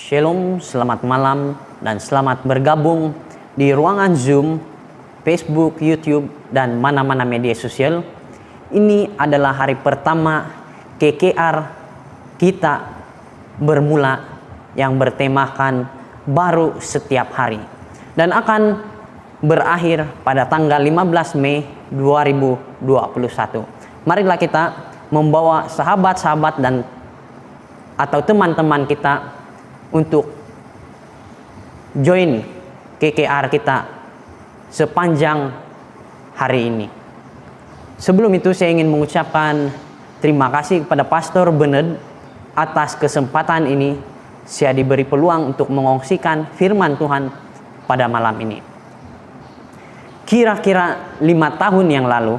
Shalom, selamat malam, dan selamat bergabung di ruangan Zoom, Facebook, YouTube, dan mana-mana media sosial. Ini adalah hari pertama KKR kita bermula yang bertemakan baru setiap hari. Dan akan berakhir pada tanggal 15 Mei 2021. Marilah kita membawa sahabat-sahabat dan atau teman-teman kita untuk join KKR kita sepanjang hari ini. Sebelum itu saya ingin mengucapkan terima kasih kepada Pastor Bernard atas kesempatan ini. Saya diberi peluang untuk mengongsikan firman Tuhan pada malam ini. Kira-kira 5 tahun yang lalu,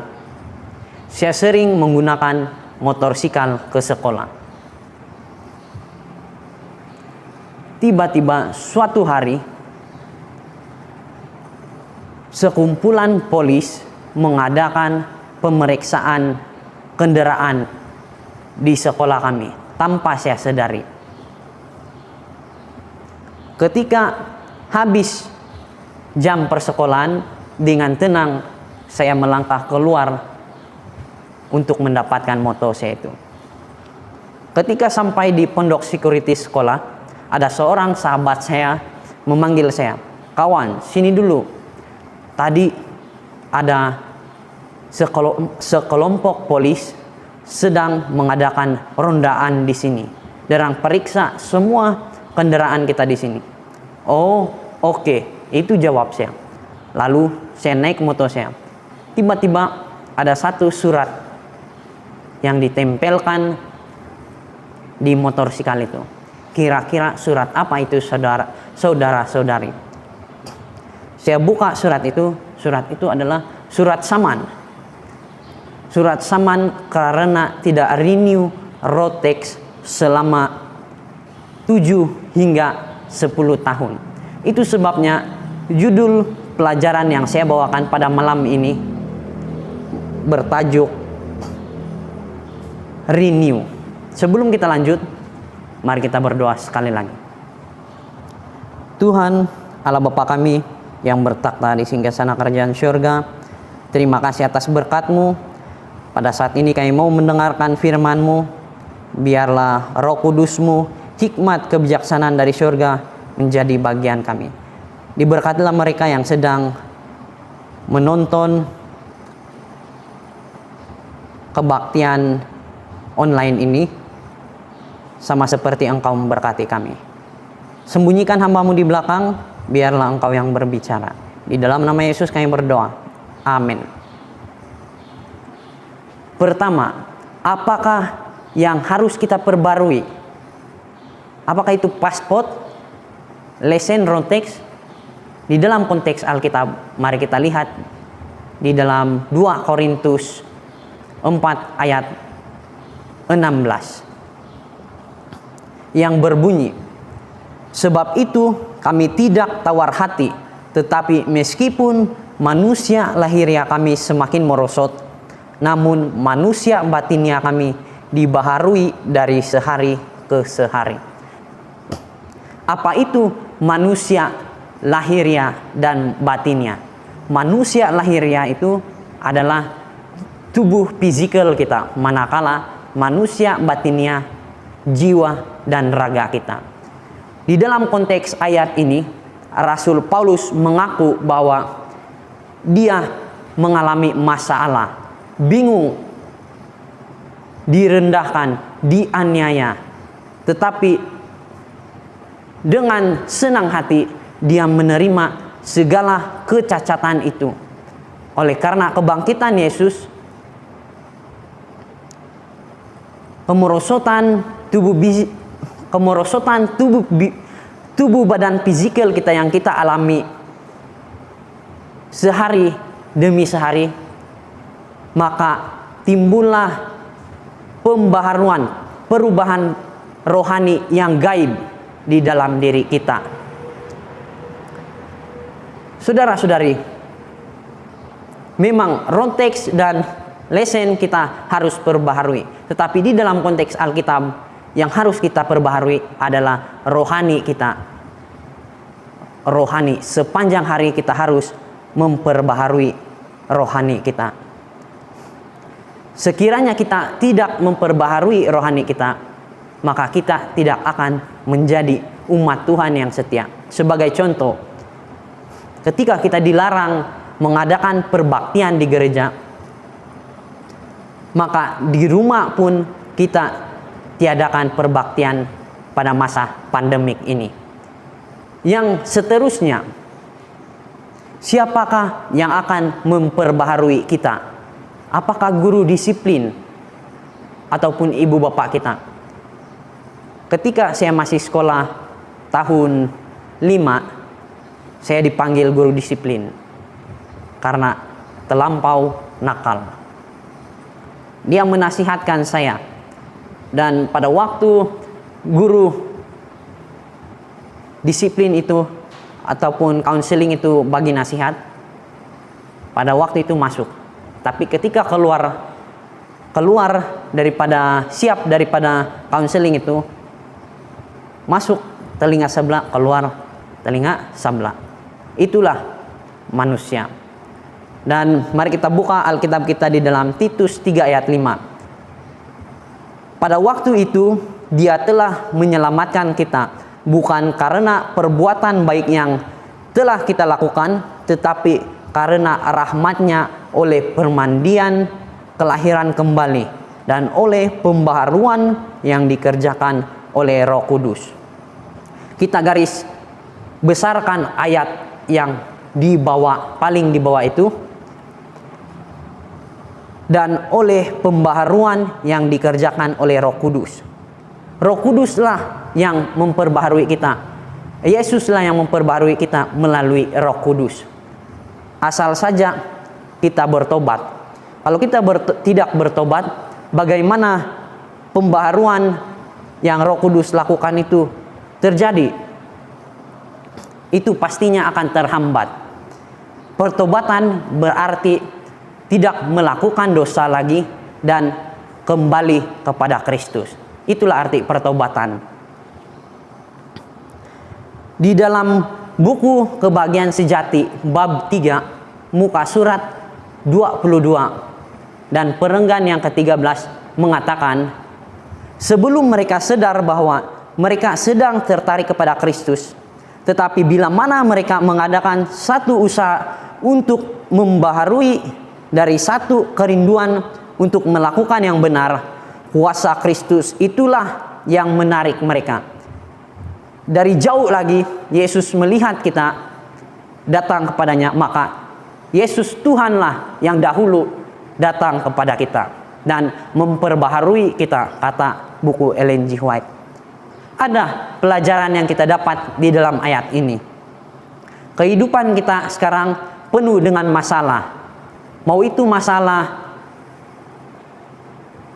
saya sering menggunakan motorsikal ke sekolah. Tiba-tiba suatu hari, sekumpulan polis mengadakan pemeriksaan kendaraan di sekolah kami tanpa saya sadari. Ketika habis jam persekolahan, dengan tenang saya melangkah keluar untuk mendapatkan motor saya itu. Ketika sampai di pondok security sekolah, ada seorang sahabat saya memanggil saya, "Kawan, sini dulu. Tadi ada sekelompok polis sedang mengadakan rondaan di sini. Dan periksa semua kendaraan kita di sini." "Oh, oke," itu jawab saya. Lalu saya naik motor saya. Tiba-tiba ada satu surat yang ditempelkan di motorsikal itu. Kira-kira surat apa itu, saudara-saudari? Saya buka surat itu. Surat itu adalah surat saman. Surat saman karena tidak renew road tax selama 7 hingga 10 tahun. Itu sebabnya judul pelajaran yang saya bawakan pada malam ini bertajuk Renew. Sebelum kita lanjut, mari kita berdoa sekali lagi. Tuhan Allah Bapa kami yang bertakhta di singgasana kerajaan syurga, terima kasih atas berkat-Mu. Pada saat ini kami mau mendengarkan firman-Mu. Biarlah Roh Kudus-Mu, hikmat kebijaksanaan dari syurga menjadi bagian kami. Diberkatilah mereka yang sedang menonton kebaktian online ini, sama seperti Engkau memberkati kami. Sembunyikan hamba-Mu di belakang, biarlah Engkau yang berbicara. Di dalam nama Yesus kami berdoa. Amin. Pertama, apakah yang harus kita perbarui? Apakah itu paspor, lesen, road tax? Di dalam konteks Alkitab, mari kita lihat di dalam 2 Korintus 4 ayat 16 yang berbunyi, "Sebab itu kami tidak tawar hati, tetapi meskipun manusia lahiriah kami semakin merosot, namun manusia batinnya kami dibaharui dari sehari ke sehari." Apa itu manusia lahiriah dan batinnya? Manusia lahiriah itu adalah tubuh fisikal kita, manakala manusia batinnya jiwa dan raga kita. Di dalam konteks ayat ini, Rasul Paulus mengaku bahwa dia mengalami masalah, bingung, direndahkan, dianiaya, tetapi dengan senang hati dia menerima segala kecacatan itu. Oleh karena kebangkitan Yesus, kemerosotan tubuh badan fisikal kita yang kita alami sehari demi sehari, maka timbullah perubahan rohani yang gaib di dalam diri kita. Saudara-saudari, memang road tax dan lesen kita harus perbaharui. Tetapi di dalam konteks Alkitab, yang harus kita perbaharui adalah rohani kita. Rohani, sepanjang hari kita harus memperbaharui rohani kita. Sekiranya kita tidak memperbaharui rohani kita, maka kita tidak akan menjadi umat Tuhan yang setia. Sebagai contoh, ketika kita dilarang mengadakan perbaktian di gereja, maka di rumah pun kita tiadakan perbaktian pada masa pandemik ini. Yang seterusnya, siapakah yang akan memperbaharui kita? Apakah guru disiplin ataupun ibu bapak kita? Ketika saya masih sekolah tahun 5, saya dipanggil guru disiplin karena terlampau nakal. Dia menasihatkan saya, dan pada waktu guru disiplin itu ataupun counseling itu bagi nasihat, pada waktu itu masuk. Tapi ketika keluar daripada counseling itu, masuk telinga sebelah, keluar telinga sebelah. Itulah manusia. Dan mari kita buka Alkitab kita di dalam Titus 3 ayat 5. Pada waktu itu Dia telah menyelamatkan kita, bukan karena perbuatan baik yang telah kita lakukan, tetapi karena rahmat-Nya oleh permandian kelahiran kembali dan oleh pembaharuan yang dikerjakan oleh Roh Kudus. Kita garis besarkan ayat yang di bawah, paling di bawah itu. Dan oleh pembaharuan yang dikerjakan oleh Roh Kudus. Roh Kuduslah yang memperbaharui kita. Yesuslah yang memperbaharui kita melalui Roh Kudus. Asal saja kita bertobat. Kalau kita tidak bertobat, bagaimana pembaharuan yang Roh Kudus lakukan itu terjadi? Itu pastinya akan terhambat. Pertobatan berarti tidak melakukan dosa lagi dan kembali kepada Kristus. Itulah arti pertobatan. Di dalam buku Kebahagiaan Sejati bab 3 muka surat 22 dan perenggan yang ke-13 mengatakan, sebelum mereka sadar bahwa mereka sedang tertarik kepada Kristus, tetapi bila mana mereka mengadakan satu usaha untuk membaharui dari satu kerinduan untuk melakukan yang benar, kuasa Kristus itulah yang menarik mereka. Dari jauh lagi Yesus melihat kita datang kepadanya, maka Yesus Tuhanlah yang dahulu datang kepada kita dan memperbaharui kita, kata buku Ellen G. White. Ada pelajaran yang kita dapat di dalam ayat ini. Kehidupan kita sekarang penuh dengan masalah. Mau itu masalah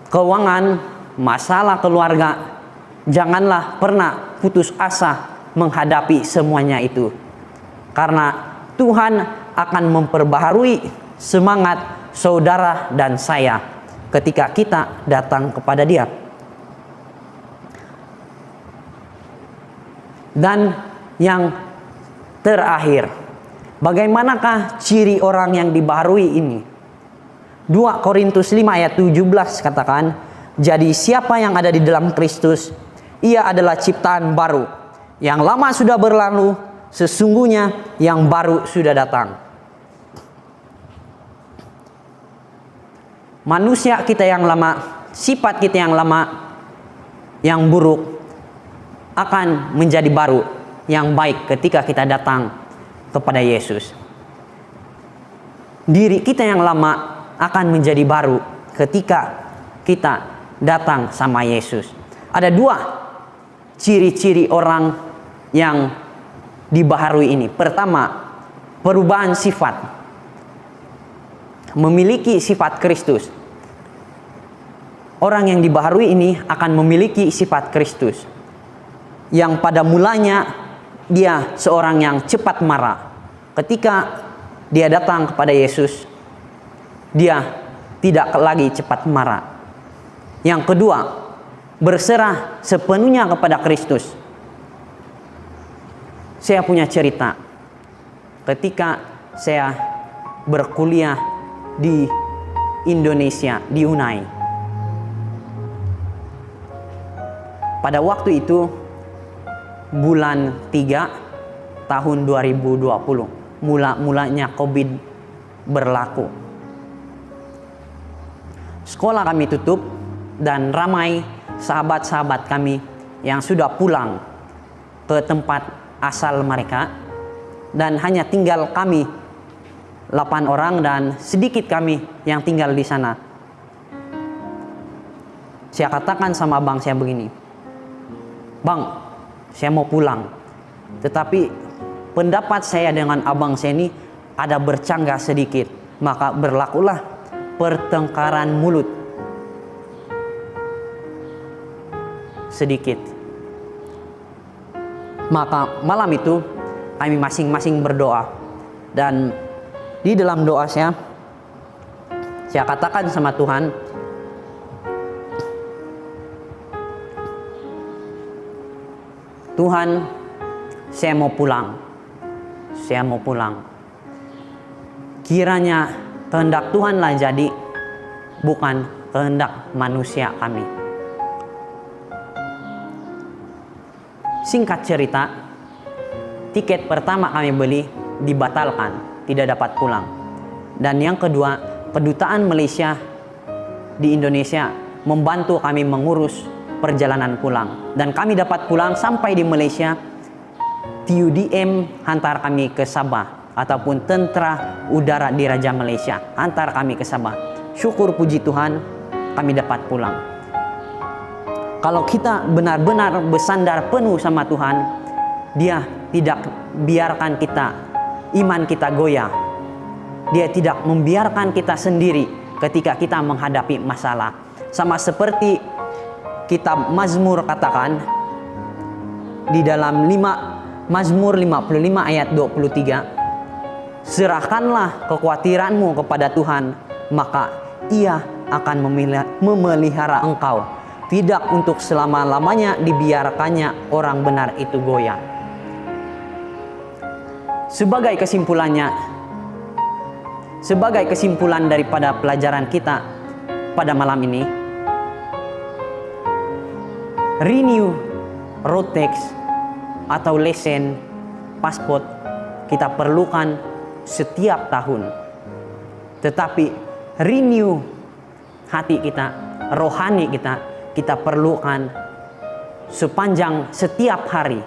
keuangan, masalah keluarga, janganlah pernah putus asa menghadapi semuanya itu. Karena Tuhan akan memperbaharui semangat saudara dan saya ketika kita datang kepada Dia. Dan yang terakhir, bagaimanakah ciri orang yang dibaharui ini? 2 Korintus 5 ayat 17 katakan, jadi siapa yang ada di dalam Kristus, ia adalah ciptaan baru. Yang lama sudah berlalu, sesungguhnya yang baru sudah datang. Manusia kita yang lama, sifat kita yang lama, yang buruk, akan menjadi baru, yang baik ketika kita datang kepada Yesus. Diri kita yang lama akan menjadi baru ketika kita datang sama Yesus. Ada 2 ciri-ciri orang yang dibaharui ini. Pertama, perubahan sifat. Memiliki sifat Kristus. Orang yang dibaharui ini akan memiliki sifat Kristus. Yang pada mulanya dia seorang yang cepat marah. Ketika dia datang kepada Yesus, dia tidak lagi cepat marah. Yang kedua, berserah sepenuhnya kepada Kristus. Saya punya cerita ketika saya berkuliah di Indonesia, di UNAI. Pada waktu itu bulan 3 tahun 2020, mulanya COVID berlaku. Sekolah kami tutup dan ramai sahabat-sahabat kami yang sudah pulang ke tempat asal mereka, dan hanya tinggal kami 8 orang dan sedikit kami yang tinggal di sana. Saya katakan sama abang saya begini, "Bang, saya mau pulang." Tetapi pendapat saya dengan abang saya ini ada bercanggah sedikit, maka berlakulah pertengkaran mulut sedikit. Maka malam itu kami masing-masing berdoa, dan di dalam doa saya katakan sama Tuhan, "Tuhan, saya mau pulang. Saya mau pulang. Kiranya kehendak Tuhanlah jadi, bukan kehendak manusia kami." Singkat cerita, tiket pertama kami beli dibatalkan, tidak dapat pulang. Dan yang kedua, kedutaan Malaysia di Indonesia membantu kami mengurus perjalanan pulang. Dan kami dapat pulang sampai di Malaysia. TUDM hantar kami ke Sabah, ataupun Tentera Udara Diraja Malaysia hantar kami ke Sabah. Syukur puji Tuhan, kami dapat pulang. Kalau kita benar-benar bersandar penuh sama Tuhan, Dia tidak biarkan kita, iman kita goyah. Dia tidak membiarkan kita sendiri ketika kita menghadapi masalah. Sama seperti kitab Mazmur katakan di dalam Mazmur 55 ayat 23, "Serahkanlah kekhawatiranmu kepada Tuhan, maka Ia akan memelihara engkau. Tidak untuk selama-lamanya dibiarkannya orang benar itu goyah." Sebagai kesimpulan daripada pelajaran kita pada malam ini, renew road tax atau lesen paspor kita perlukan setiap tahun. Tetapi renew hati kita, rohani kita perlukan sepanjang setiap hari.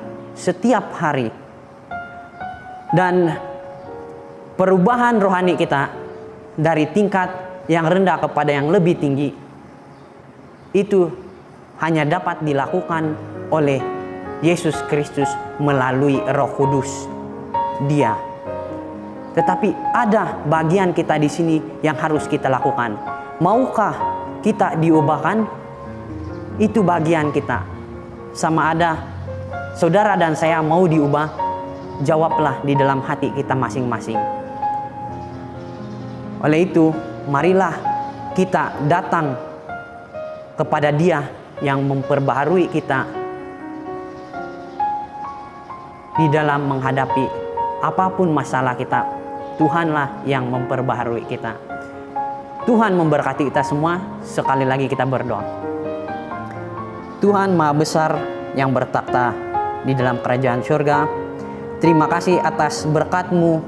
Dan perubahan rohani kita dari tingkat yang rendah kepada yang lebih tinggi itu hanya dapat dilakukan oleh Yesus Kristus melalui Roh Kudus Dia. Tetapi ada bagian kita di sini yang harus kita lakukan. Maukah kita diubahkan? Itu bagian kita. Sama ada saudara dan saya mau diubah, jawablah di dalam hati kita masing-masing. Oleh itu, marilah kita datang kepada Dia yang memperbaharui kita di dalam menghadapi apapun masalah kita. Tuhanlah yang memperbaharui kita. Tuhan memberkati kita semua. Sekali lagi kita berdoa. Tuhan Maha Besar yang bertakhta di dalam kerajaan surga, terima kasih atas berkat-Mu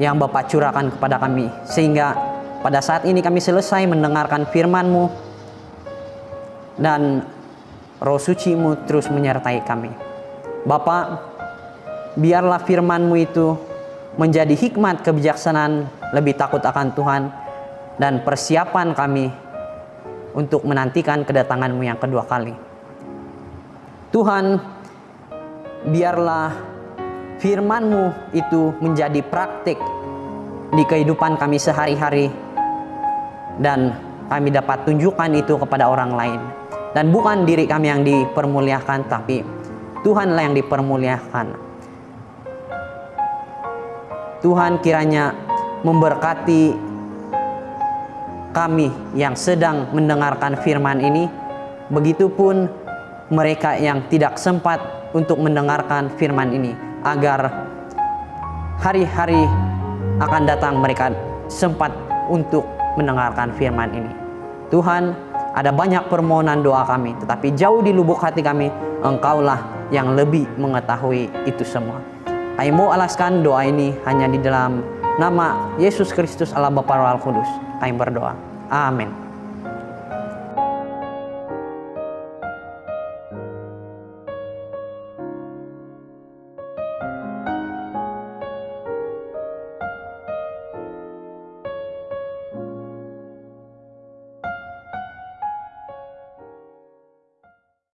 yang Bapa curahkan kepada kami, sehingga pada saat ini kami selesai mendengarkan firman-Mu, dan Roh Suci-Mu terus menyertai kami. Bapa, biarlah firman-Mu itu menjadi hikmat kebijaksanaan, lebih takut akan Tuhan, dan persiapan kami untuk menantikan kedatangan-Mu yang kedua kali. Tuhan, biarlah firman-Mu itu menjadi praktik di kehidupan kami sehari-hari, dan kami dapat tunjukkan itu kepada orang lain. Dan bukan diri kami yang dipermuliakan, tapi Tuhanlah yang dipermuliakan. Tuhan kiranya memberkati kami yang sedang mendengarkan firman ini, Begitupun mereka yang tidak sempat untuk mendengarkan firman ini, agar hari-hari akan datang mereka sempat untuk mendengarkan firman ini. Tuhan, ada banyak permohonan doa kami, tetapi jauh di lubuk hati kami, Engkaulah yang lebih mengetahui itu semua. Kami mau alaskan doa ini hanya di dalam nama Yesus Kristus Allah Bapa Roh Kudus. Kami berdoa. Amin.